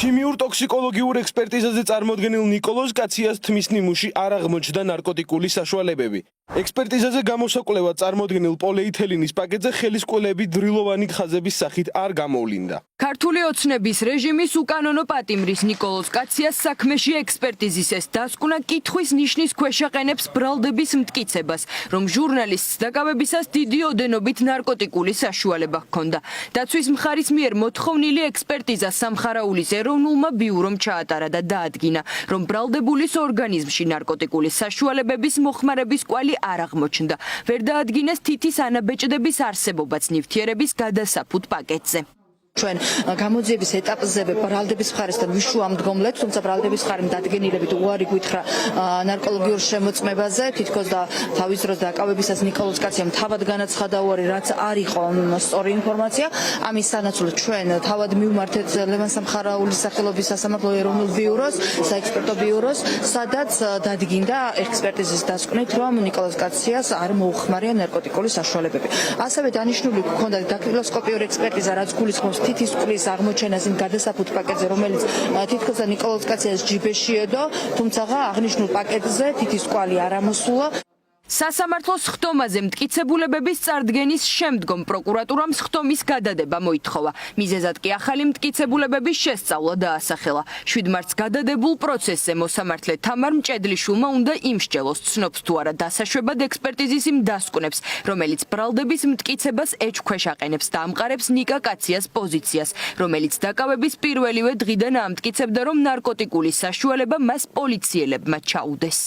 ქიმიურ ტოქსიკოლოგიურ ექსპერტიზაზე წარმოდგენილ ნიკოლოზ კაციას თმის ნიმუში არ აღმოჩნდა ნარკოტიკული საშუალებები. ექსპერტიზაზე გამოსაკვლევად წარმოდგენილ პოლიეთილინის პაკეტზე ხელისკვლელები დრილოვანი ხაზების სახით არ გამოვლინდა. ქართული ოცნების რეჟიმის უკანონო პატიმრის ნიკოლოზ კაციას საქმეში ექსპერტიზის ეს დასკვნა კითხვის ნიშნის ქვეშ აყენებს ბრალდების მტკიცებას, რომ ჟურნალისტს დაკავებისას დიდი ოდენობით ნარკოტიკული საშუალება ჰქონდა. დაცვის მხარის მიერ მოთხოვნილი ექსპერტიზა სამხარაულის ეროვნულმა ბიურომ ჩაატარა და დაადგინა, რომ ბრალდებულის ორგანიზმში ნარკოტიკული საშუალებების მოხმარების კვალი არ აღმოჩნდა. ვერ დაადგინეს თითის ანაბეჭდების არსებობაც ნივთიერების გადასაფუთ პაკეტზე. ჩვენ გამოძიების ეტაპზე ბრალდების მხარესთან ვიშუამდგომლეთ, თუმცა ბრალდების მხარემ დადგენილებით უარი გითხრა ნარკოლოგიურ შემოწმებაზე, თითქოს და თავის დროს დაკავებისას ნიკოლოზ კაციამ თავად განაცხადა უარი, რაც არ იყო სწორი ინფორმაცია. ამის სანაცვლოდ ჩვენ თავად მივმართეთ ლევან სამხარაულის სახელობის სასამართლო ეროვნულ ბიუროს, საექსპერტო ბიუროს, სადაც დადგინდა ექსპერტიზის დასკვნით, რომ ნიკოლოზ კაციას არ მოუხმარია ნარკოტიკული საშუალებები. ასევე დანიშნული ჰქონდა დაქტილოსკოპიური ექსპერტიზა, რაც გულისხმობს თითის წყლის აღმოჩენას იმ გადასაფუთ პაკეტზე, რომელიც თითქოს ნიკოლოზ კაციას ჯიბეში ედო, თუმცა აღნიშნულ პაკეტზე თითის კვალი არ ამოსულა. სასამართლოს ხდომაზე მტკიცებულებების წარდგენის შემდგომ პროკურატურამ ხდომის გადადება მოითხოვა. მიზეზად კი ახალი მტკიცებულებების შესწავლა დაასახელა. 7 მარტს გადადებულ პროცესზე მოსამართლე თამარ მჭედლიშვილმა უნდა იმსჯელოს, ცნობს თუ არა დასაშვებად ექსპერტიზის იმ დასკვნებს, რომელიც ბრალდების მტკიცებას ეჭქვეშ აყენებს და ამყარებს ნიკა კაციას პოზიციას, რომელიც დაკავების პირველივე დღიდან ამტკიცებდა, რომ ნარკოტიკული საშუალება მას პოლიციელებმა ჩაუდეს.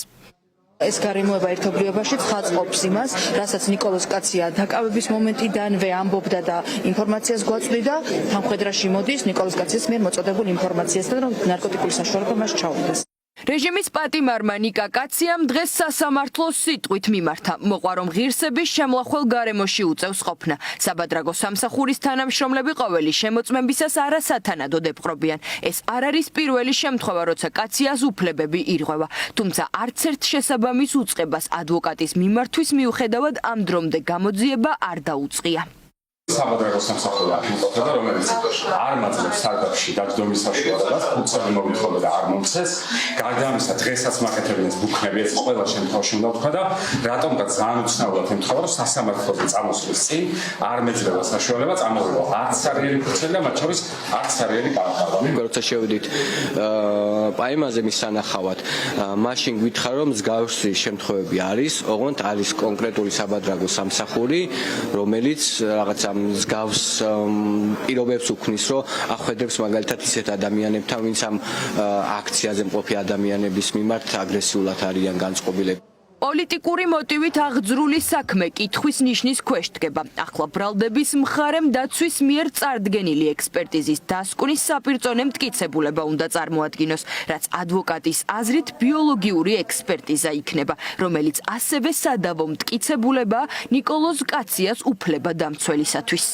ეს გარემოება ერთობლიობაში ცხადყოფს იმას, რასაც ნიკოლოზ კაცია დაკავების მომენტიდანვე ამბობდა და ინფორმაციას გვაწვდიდა, თანხმედრაში მოდის ნიკოლოზ კაცის მიერ მოწოდებულ ინფორმაციასთან, რომ ნარკოტიკული საშუალება მას ჩაუდეს. რეჟიმის პატიმარმა ნიკა კაციამ დღეს სასამართლოს სიტყვით მიმართა. მოყვა, რომ ღირსების შემლახველ გარემოში უწევს ყოფნა. საბადრაგო სამსახურის თანამშრომლები ყოველი შემოწმებისას არასათანადოდ ეპყრობიან. ეს არ არის პირველი შემთხვევა, როცა კაციას უფლებები ირღვევა. თუმცა არც ერთ შესაბამის უწყებას ადვოკატის მიმართვის მიუხედავად ამ დრომდე გამოძიება არ დაუწყია. საბადრაგო სამსახური აფიქსირდა, რომელიც არ მაძლევს სარდაფში დაგდომის საშუალებას, უწევი მოვითხოვდა და არ მომცეს. გარდა ამისა, დღესაც მაკეთებინეს ბუქნები, ეს ყველა შემთხვევაში უნდა ვთქვა და რატომღაც ძალიან უცნაურად ემთხვევა, რომ სასამართლოზე წამოსვლის წინ არ მეძლევა საშუალება წამოვიდეს არც სარიელი ქუჩელი და მათ შორის არც სარიელი კავკავანი. როცა შევიდით პაიმაზე მისანახავად, მაშინ გვითხრა, რომ მსგავსი შემთხვევები არის, ოღონდ არის კონკრეტული საბადრაგო სამსახური, რომელიც რაღაცა მსგავს პირობებს უქმნის, რომ ახვედრებს მაგალითად ისეთ ადამიანებთან, ვინც ამ აქციაზე მყოფი ადამიანების მიმართ აგრესიულად არიან განწყობილები. პოლიტიკური მოტივით აღძრული საქმე კითხვის ნიშნის ქვეშ დგება. ახლა ბრალდების მხარემ დაცვის მიერ წარდგენილი ექსპერტიზის დასკვნის საპირწონე მტკიცებულება უნდა წარმოადგინოს, რაც ადვოკატის აზრით ბიოლოგიური ექსპერტიზა იქნება, რომელიც ასევე სადავო მტკიცებულება ნიკოლოზ კაციას უფლებადამცველისათვის.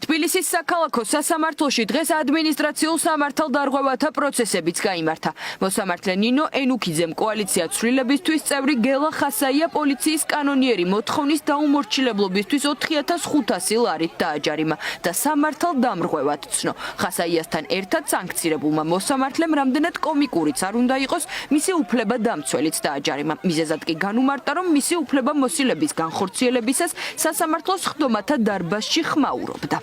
თბილისის საქალაქო სასამართლოში დღეს ადმინისტრაციულ სამართალდარღვევათა პროცესებიც გაიმართა. მოსამართლე ნინო ენუქიძემ კოალიცია ცვლილებისთვის წევრი გელა ხასაია პოლიციის კანონიერი მოთხოვნის დაუმორჩილებლობისთვის 4500 ლარით დააჯარიმა და სამართალდამრღვევად ცნო. ხასაიასთან ერთად სანქცირებულმა მოსამართლემ რამდენად კომიკურიც არ უნდა იყოს, მისი უფლებადამცველიც დააჯარიმა. მიზეზად კი განუმარტა, რომ მისი უფლებამოსილების განხორციელებისას სასამართლოს ხდომათა დარბაზში ხმაურობდა.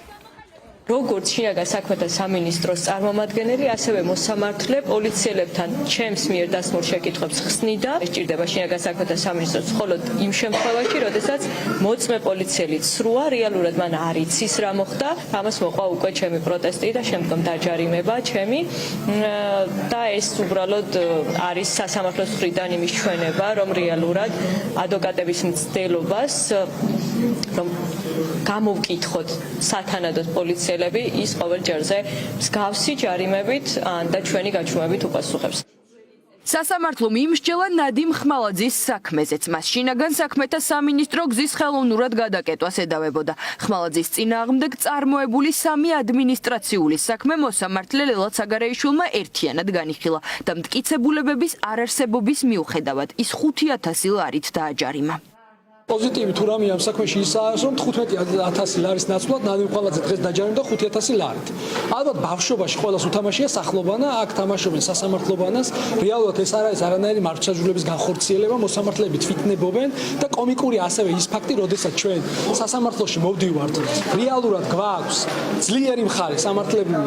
როგორც შინაგან საქმეთა სამინისტროს წარმომადგენელი, ასევე მოსამართლე პოლიციელებთან ჩემს მიერ დასმულ შეკითხვებს ხსნიდა. სჭირდება შინაგან საქმეთა სამინისტროს მხოლოდ იმ შემთხვევაში, როდესაც მოწმე პოლიციელი ცრუა, რეალურად მან არ იცის რა მოხდა. ამას მოყვა უკვე ჩემი პროტესტი და შემდგომ დაჯარიმება ჩემი და ეს უბრალოდ არის სასამართლოს მხრიდან იმის ჩვენება, რომ რეალურად ადვოკატების მცდელობას რომ გამოვკითხოთ სათანადოდ პოლიციელები ის ყოველ ჯერზე მსგავსი ჯარიმებით და ჩვენი გაჩვენებით უპასუხებს. სასამართლომ იმსჯელა ნადიმ ხმალაძის საქმეზეც. მას შინაგან საქმეთა სამინისტრო გზის ხელოვნურად გადაკეტვას ედავებოდა. ხმალაძის წინააღმდეგ წარმოებული 3 ადმინისტრაციული საქმე მოსამართლე ლელა ცაგარეიშვილმა ერთიანად განიხილა და მტკიცებულებების არარსებობის მიუხედავად ის 5000 ლარით დააჯარიმა. პოზიტივი თუ რამე ამ საქმეში ისაა, რომ 15000 ლარის ნაცვლად ნადიმ ხვალაძე დღეს დაჯარიმდა 5000 ლარით. ალბათ ბავშვობაში ყველას უთამაშია სახლობანა, აქ თამაშობენ სასამართლობანას. რეალურად ეს არ არის არანაირი მართლმსაჯულების განხორციელება, მოსამართლეები თვითნებობენ და კომიკური ასევე ის ფაქტი, როდესაც ჩვენ სასამართლოში მოვდივართ, რეალურად გვაქვს ძლიერი მხარე სამართლებული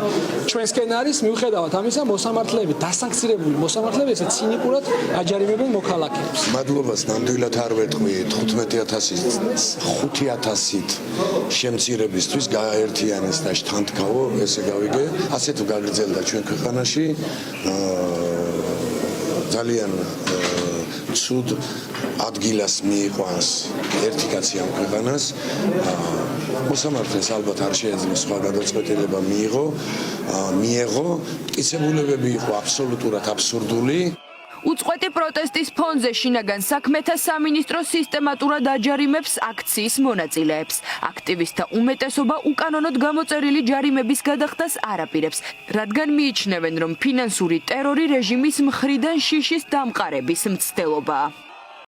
ჩვენსკენ არის, მიუხედავად ამისა, მოსამართლეები დასანქცირებული მოსამართლეები ესე ცინიკურად აჯარიმებენ მოქალაქეებს. მადლობას ნამდვილად არ ვეთქვი 5000-ით შემცირებისთვის გააერთიანეს და შთანთქავო ესე გავიგე. ასე თუ გაგრძელდა ჩვენ ქვეყანაში ძალიან ცუდ ადგილას მიიყვანს ერთი კაცი ამ ქვეყანას. მოსამართლეს ალბათ არ შეეძლო სხვა გადაწყვეტილება მიეღო. მტკიცებულებები იყო აბსოლუტურად აბსურდული. უწყვეტი პროტესტის ფონზე შინაგან საქმეთა სამინისტრო სისტემატურად აჯარიმებს აქციის მონაწილეებს. აქტივისტთა უმეტესობა უკანონოდ გამოწერილი ჯარიმების გადახდას არ აპირებს, რადგან მიიჩნევენ, რომ ფინანსური ტერორი რეჟიმის მხრიდან შიშის დამყარების მცდელობაა.